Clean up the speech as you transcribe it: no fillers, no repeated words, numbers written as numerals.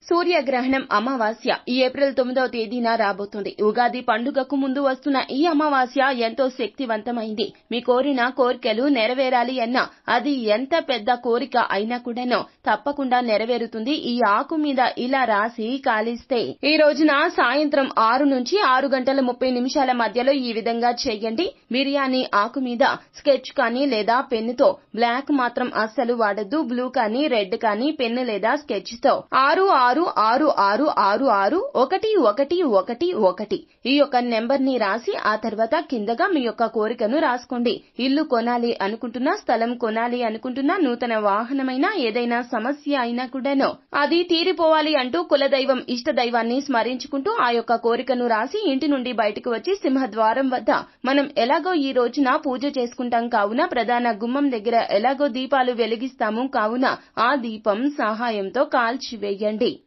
సూర్యగ్రహణం అమావాస్య ఈ ఏప్రిల్ 9వ తేదీన రాబోతుంది. ఉగాది పండుగకు ముందు వస్తున్న ఈ అమావాస్య ఎంతో శక్తివంతమైంది. మీ కోరిన కోరికలు నెరవేరాలి అన్నా, అది ఎంత పెద్ద కోరిక అయినా కూడాను తప్పకుండా నెరవేరుతుంది. ఈ ఆకు మీద ఇలా రాసి కాలిస్తే ఈ రోజున సాయంత్రం 6 నుంచి 6:30 మధ్యలో ఈ విధంగా చేయండి. బిర్యానీ ఆకు మీద స్కెచ్ కానీ లేదా పెన్నుతో, బ్లాక్ మాత్రం అస్సలు వాడద్దు, బ్లూ కానీ రెడ్ కానీ పెన్ను లేదా స్కెచ్ తో 6666661111 ఈ యొక్క నెంబర్ ని రాసి ఆ తర్వాత కిందగా మీ యొక్క కోరికను రాసుకోండి. ఇల్లు కొనాలి అనుకుంటున్నా, స్థలం కొనాలి అనుకుంటున్నా, నూతన వాహనమైనా, ఏదైనా సమస్య అయినా కూడాను అది తీరిపోవాలి అంటూ కులదైవం ఇష్ట దైవాన్ని స్మరించుకుంటూ ఆ యొక్క కోరికను రాసి ఇంటి నుండి బయటకు వచ్చి సింహద్వారం వద్ద మనం ఎలాగో ఈ రోజున పూజ చేసుకుంటాం కావున ప్రధాన గుమ్మం దగ్గర ఎలాగో దీపాలు వెలిగిస్తాము కావున ఆ దీపం సహాయంతో కాల్చివేయండి.